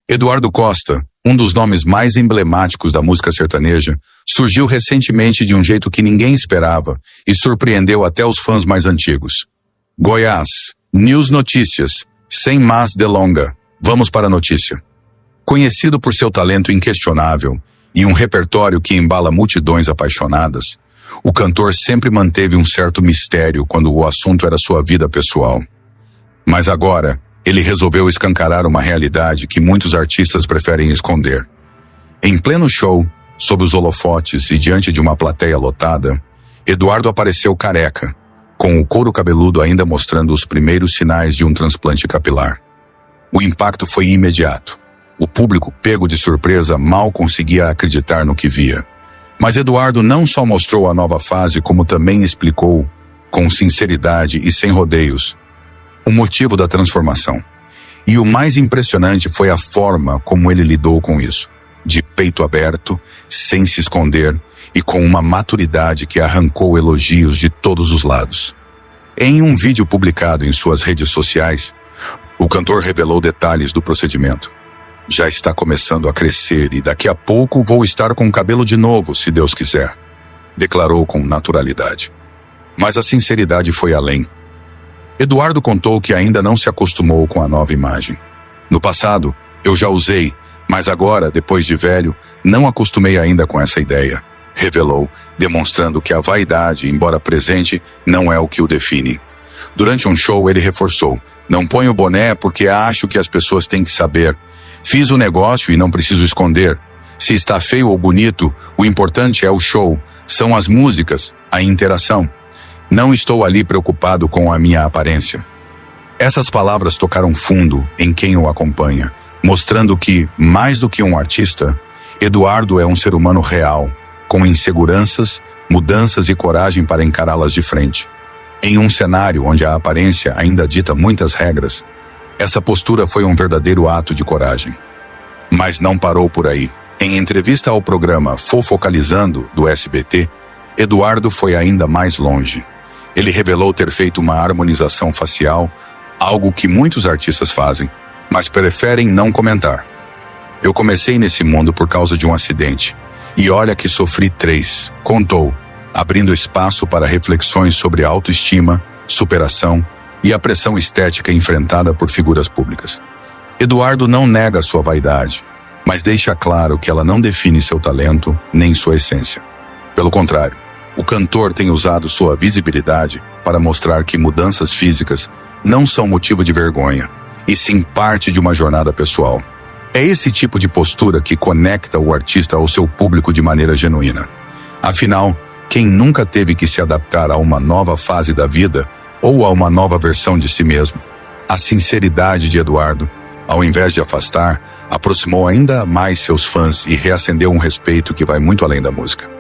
Eduardo Costa, um dos nomes mais emblemáticos da música sertaneja, surgiu recentemente de um jeito que ninguém esperava e surpreendeu até os fãs mais antigos. Goiás, News Notícias, sem mais delonga, vamos para a notícia. Conhecido por seu talento inquestionável e um repertório que embala multidões apaixonadas, o cantor sempre manteve um certo mistério quando o assunto era sua vida pessoal. Mas agora, ele resolveu escancarar uma realidade que muitos artistas preferem esconder. Em pleno show, sob os holofotes e diante de uma plateia lotada, Eduardo apareceu careca, com o couro cabeludo ainda mostrando os primeiros sinais de um transplante capilar. O impacto foi imediato. O público, pego de surpresa, mal conseguia acreditar no que via. Mas Eduardo não só mostrou a nova fase, como também explicou, com sinceridade e sem rodeios, o motivo da transformação. E o mais impressionante foi a forma como ele lidou com isso. De peito aberto, sem se esconder e com uma maturidade que arrancou elogios de todos os lados. Em um vídeo publicado em suas redes sociais, o cantor revelou detalhes do procedimento. Já está começando a crescer e daqui a pouco vou estar com cabelo de novo, se Deus quiser, declarou com naturalidade. Mas a sinceridade foi além. Eduardo contou que ainda não se acostumou com a nova imagem. No passado, eu já usei, mas agora, depois de velho, não acostumei ainda com essa ideia, revelou, demonstrando que a vaidade, embora presente, não é o que o define. Durante um show, ele reforçou: não ponho boné porque acho que as pessoas têm que saber. Fiz o negócio e não preciso esconder. Se está feio ou bonito, o importante é o show, são as músicas, a interação. Não estou ali preocupado com a minha aparência. Essas palavras tocaram fundo em quem o acompanha, mostrando que, mais do que um artista, Eduardo é um ser humano real, com inseguranças, mudanças e coragem para encará-las de frente. Em um cenário onde a aparência ainda dita muitas regras, essa postura foi um verdadeiro ato de coragem. Mas não parou por aí. Em entrevista ao programa Fofocalizando, do SBT, Eduardo foi ainda mais longe. Ele revelou ter feito uma harmonização facial, algo que muitos artistas fazem, mas preferem não comentar. Eu comecei nesse mundo por causa de um acidente, e olha que sofri 3, contou, abrindo espaço para reflexões sobre autoestima, superação e a pressão estética enfrentada por figuras públicas. Eduardo não nega sua vaidade, mas deixa claro que ela não define seu talento nem sua essência. Pelo contrário, o cantor tem usado sua visibilidade para mostrar que mudanças físicas não são motivo de vergonha, e sim parte de uma jornada pessoal. É esse tipo de postura que conecta o artista ao seu público de maneira genuína. Afinal, quem nunca teve que se adaptar a uma nova fase da vida ou a uma nova versão de si mesmo? A sinceridade de Eduardo, ao invés de afastar, aproximou ainda mais seus fãs e reacendeu um respeito que vai muito além da música.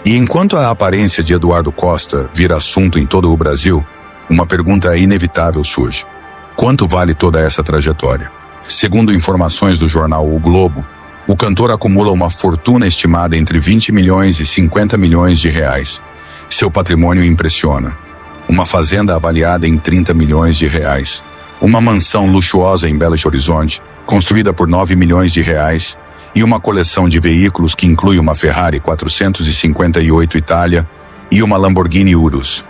E enquanto a aparência de Eduardo Costa vira assunto em todo o Brasil, uma pergunta inevitável surge. Quanto vale toda essa trajetória? Segundo informações do jornal O Globo, o cantor acumula uma fortuna estimada entre 20 milhões e 50 milhões de reais. Seu patrimônio impressiona. Uma fazenda avaliada em 30 milhões de reais. Uma mansão luxuosa em Belo Horizonte, construída por 9 milhões de reais, e uma coleção de veículos que inclui uma Ferrari 458 Itália e uma Lamborghini Urus.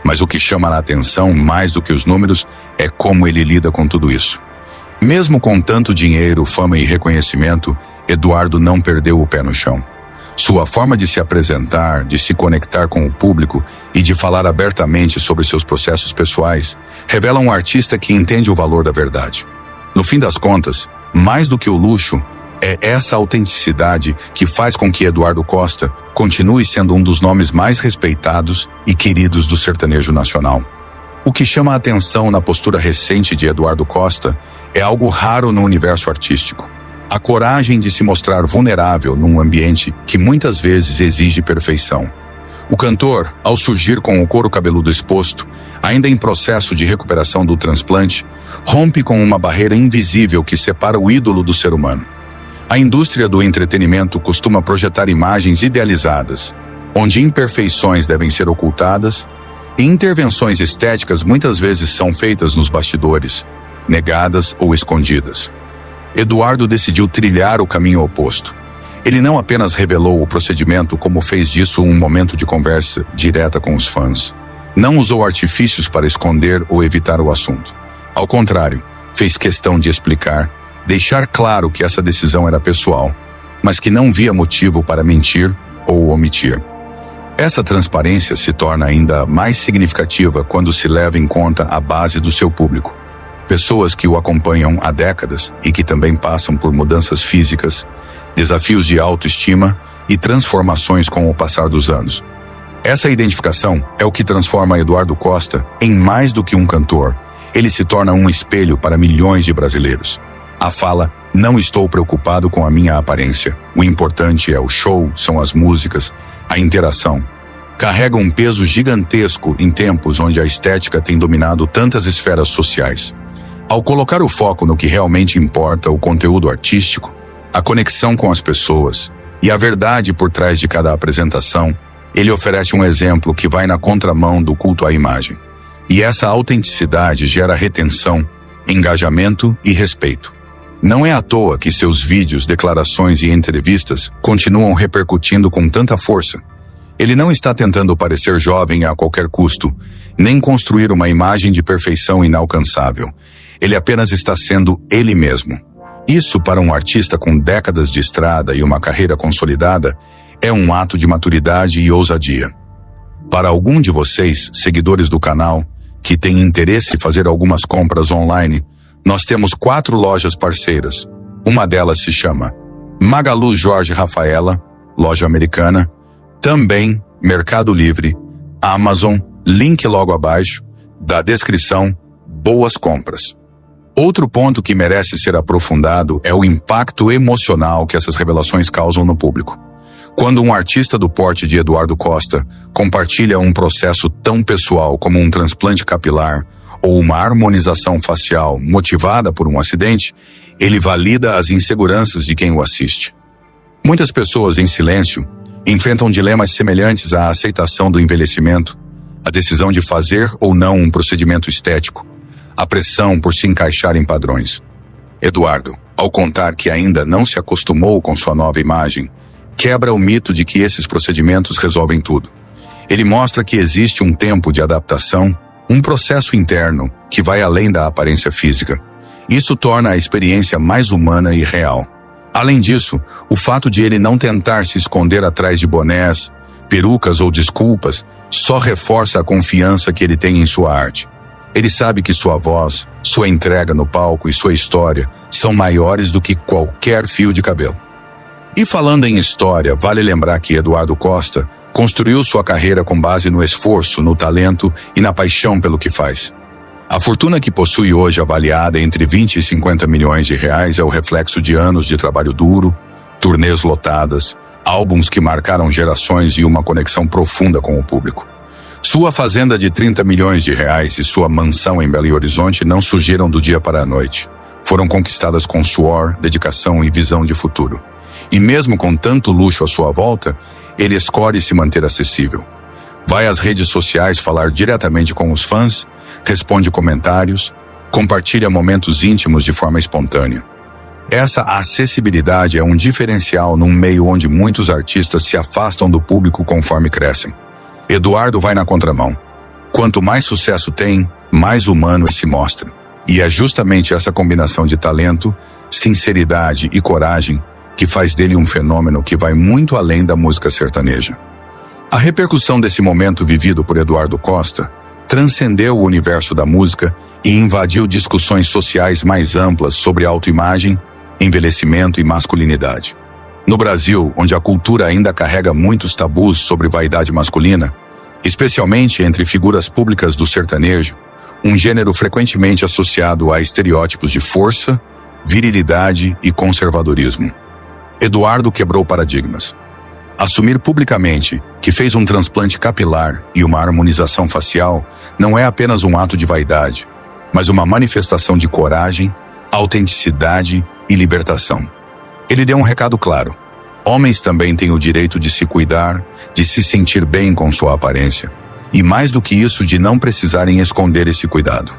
Mas o que chama a atenção, mais do que os números, é como ele lida com tudo isso. Mesmo com tanto dinheiro, fama e reconhecimento, Eduardo não perdeu o pé no chão. Sua forma de se apresentar, de se conectar com o público e de falar abertamente sobre seus processos pessoais, revela um artista que entende o valor da verdade. No fim das contas, mais do que o luxo, é essa autenticidade que faz com que Eduardo Costa continue sendo um dos nomes mais respeitados e queridos do sertanejo nacional. O que chama a atenção na postura recente de Eduardo Costa é algo raro no universo artístico. A coragem de se mostrar vulnerável num ambiente que muitas vezes exige perfeição. O cantor, ao surgir com o couro cabeludo exposto, ainda em processo de recuperação do transplante, rompe com uma barreira invisível que separa o ídolo do ser humano. A indústria do entretenimento costuma projetar imagens idealizadas, onde imperfeições devem ser ocultadas e intervenções estéticas muitas vezes são feitas nos bastidores, negadas ou escondidas. Eduardo decidiu trilhar o caminho oposto. Ele não apenas revelou o procedimento, como fez disso um momento de conversa direta com os fãs. Não usou artifícios para esconder ou evitar o assunto. Ao contrário, fez questão de explicar, deixar claro que essa decisão era pessoal, mas que não via motivo para mentir ou omitir. Essa transparência se torna ainda mais significativa quando se leva em conta a base do seu público. Pessoas que o acompanham há décadas e que também passam por mudanças físicas, desafios de autoestima e transformações com o passar dos anos. Essa identificação é o que transforma Eduardo Costa em mais do que um cantor. Ele se torna um espelho para milhões de brasileiros. A fala, não estou preocupado com a minha aparência. O importante é o show, são as músicas, a interação. Carrega um peso gigantesco em tempos onde a estética tem dominado tantas esferas sociais. Ao colocar o foco no que realmente importa, o conteúdo artístico, a conexão com as pessoas e a verdade por trás de cada apresentação, ele oferece um exemplo que vai na contramão do culto à imagem. E essa autenticidade gera retenção, engajamento e respeito. Não é à toa que seus vídeos, declarações e entrevistas continuam repercutindo com tanta força. Ele não está tentando parecer jovem a qualquer custo, nem construir uma imagem de perfeição inalcançável. Ele apenas está sendo ele mesmo. Isso, para um artista com décadas de estrada e uma carreira consolidada, é um ato de maturidade e ousadia. Para algum de vocês, seguidores do canal, que têm interesse em fazer algumas compras online, nós temos 4 lojas parceiras. Uma delas se chama Magalu Jorge Rafaela, loja americana, também Mercado Livre, Amazon, link logo abaixo, da descrição, boas compras. Outro ponto que merece ser aprofundado é o impacto emocional que essas revelações causam no público. Quando um artista do porte de Eduardo Costa compartilha um processo tão pessoal como um transplante capilar ou uma harmonização facial motivada por um acidente, ele valida as inseguranças de quem o assiste. Muitas pessoas, em silêncio, enfrentam dilemas semelhantes à aceitação do envelhecimento, a decisão de fazer ou não um procedimento estético, a pressão por se encaixar em padrões. Eduardo, ao contar que ainda não se acostumou com sua nova imagem, quebra o mito de que esses procedimentos resolvem tudo. Ele mostra que existe um tempo de adaptação, um processo interno que vai além da aparência física. Isso torna a experiência mais humana e real. Além disso, o fato de ele não tentar se esconder atrás de bonés, perucas ou desculpas só reforça a confiança que ele tem em sua arte. Ele sabe que sua voz, sua entrega no palco e sua história são maiores do que qualquer fio de cabelo. E falando em história, vale lembrar que Eduardo Costa construiu sua carreira com base no esforço, no talento e na paixão pelo que faz. A fortuna que possui hoje, avaliada entre 20 e 50 milhões de reais, é o reflexo de anos de trabalho duro, turnês lotadas, álbuns que marcaram gerações e uma conexão profunda com o público. Sua fazenda de 30 milhões de reais e sua mansão em Belo Horizonte não surgiram do dia para a noite. Foram conquistadas com suor, dedicação e visão de futuro. E mesmo com tanto luxo à sua volta, ele escolhe se manter acessível. Vai às redes sociais falar diretamente com os fãs, responde comentários, compartilha momentos íntimos de forma espontânea. Essa acessibilidade é um diferencial num meio onde muitos artistas se afastam do público conforme crescem. Eduardo vai na contramão. Quanto mais sucesso tem, mais humano ele se mostra. E é justamente essa combinação de talento, sinceridade e coragem que faz dele um fenômeno que vai muito além da música sertaneja. A repercussão desse momento vivido por Eduardo Costa transcendeu o universo da música e invadiu discussões sociais mais amplas sobre autoimagem, envelhecimento e masculinidade. No Brasil, onde a cultura ainda carrega muitos tabus sobre vaidade masculina, especialmente entre figuras públicas do sertanejo, um gênero frequentemente associado a estereótipos de força, virilidade e conservadorismo. Eduardo quebrou paradigmas. Assumir publicamente que fez um transplante capilar e uma harmonização facial não é apenas um ato de vaidade, mas uma manifestação de coragem, autenticidade e libertação. Ele deu um recado claro. Homens também têm o direito de se cuidar, de se sentir bem com sua aparência. E mais do que isso, de não precisarem esconder esse cuidado.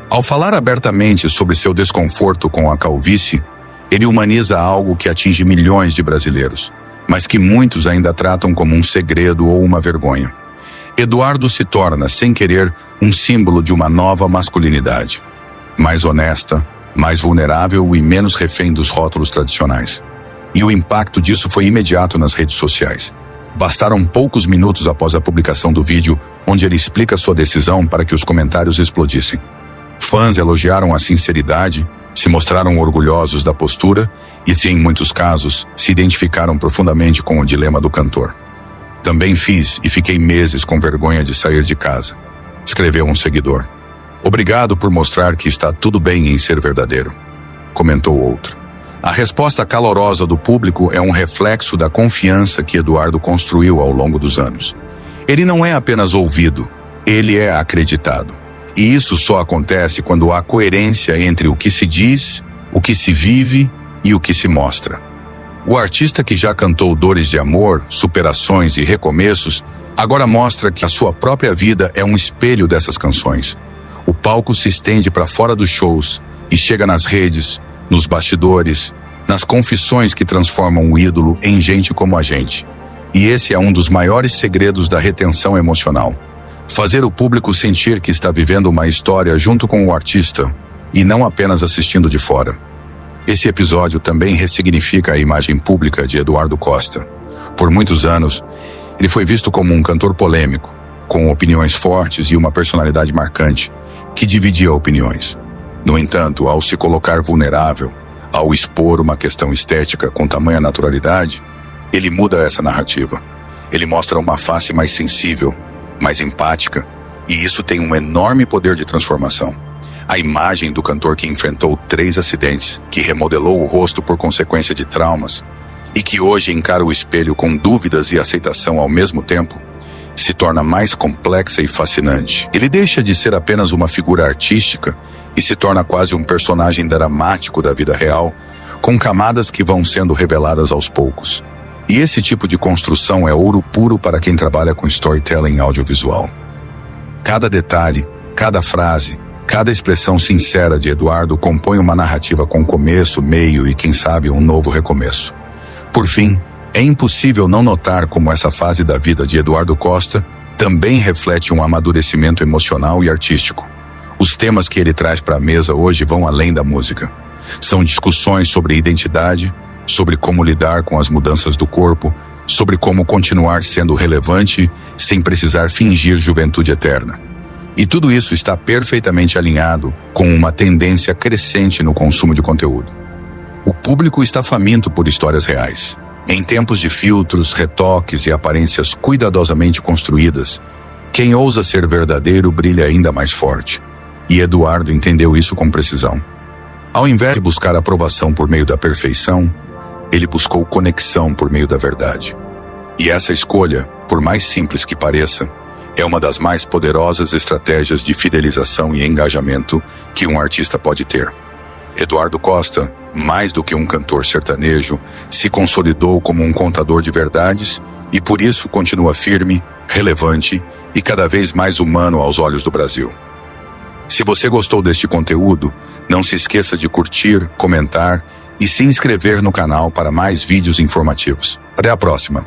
Ao falar abertamente sobre seu desconforto com a calvície, Ele humaniza algo que atinge milhões de brasileiros, mas que muitos ainda tratam como um segredo ou uma vergonha. Eduardo se torna, sem querer, um símbolo de uma nova masculinidade. Mais honesta, mais vulnerável e menos refém dos rótulos tradicionais. E o impacto disso foi imediato nas redes sociais. Bastaram poucos minutos após a publicação do vídeo, onde ele explica sua decisão, para que os comentários explodissem. Fãs elogiaram a sinceridade, se mostraram orgulhosos da postura e, em muitos casos, se identificaram profundamente com o dilema do cantor. Também fiz e fiquei meses com vergonha de sair de casa, escreveu um seguidor. Obrigado por mostrar que está tudo bem em ser verdadeiro, comentou outro. A resposta calorosa do público é um reflexo da confiança que Eduardo construiu ao longo dos anos. Ele não é apenas ouvido, ele é acreditado. E isso só acontece quando há coerência entre o que se diz, o que se vive e o que se mostra. O artista que já cantou dores de amor, superações e recomeços, agora mostra que a sua própria vida é um espelho dessas canções. O palco se estende para fora dos shows e chega nas redes, nos bastidores, nas confissões que transformam o ídolo em gente como a gente. E esse é um dos maiores segredos da retenção emocional. Fazer o público sentir que está vivendo uma história junto com o artista e não apenas assistindo de fora. Esse episódio também ressignifica a imagem pública de Eduardo Costa. Por muitos anos, ele foi visto como um cantor polêmico, com opiniões fortes e uma personalidade marcante, que dividia opiniões. No entanto, ao se colocar vulnerável, ao expor uma questão estética com tamanha naturalidade, ele muda essa narrativa. Ele mostra uma face mais sensível, mais empática, e isso tem um enorme poder de transformação. A imagem do cantor que enfrentou 3 acidentes, que remodelou o rosto por consequência de traumas, e que hoje encara o espelho com dúvidas e aceitação ao mesmo tempo, se torna mais complexa e fascinante. Ele deixa de ser apenas uma figura artística e se torna quase um personagem dramático da vida real, com camadas que vão sendo reveladas aos poucos. E esse tipo de construção é ouro puro para quem trabalha com storytelling audiovisual. Cada detalhe, cada frase, cada expressão sincera de Eduardo compõe uma narrativa com começo, meio e, quem sabe, um novo recomeço. Por fim, é impossível não notar como essa fase da vida de Eduardo Costa também reflete um amadurecimento emocional e artístico. Os temas que ele traz para a mesa hoje vão além da música. São discussões sobre identidade, sobre como lidar com as mudanças do corpo, sobre como continuar sendo relevante sem precisar fingir juventude eterna. E tudo isso está perfeitamente alinhado com uma tendência crescente no consumo de conteúdo. O público está faminto por histórias reais. Em tempos de filtros, retoques e aparências cuidadosamente construídas, quem ousa ser verdadeiro brilha ainda mais forte. E Eduardo entendeu isso com precisão. Ao invés de buscar aprovação por meio da perfeição, ele buscou conexão por meio da verdade. E essa escolha, por mais simples que pareça, é uma das mais poderosas estratégias de fidelização e engajamento que um artista pode ter. Eduardo Costa, mais do que um cantor sertanejo, se consolidou como um contador de verdades e por isso continua firme, relevante e cada vez mais humano aos olhos do Brasil. Se você gostou deste conteúdo, não se esqueça de curtir, comentar e se inscrever no canal para mais vídeos informativos. Até a próxima!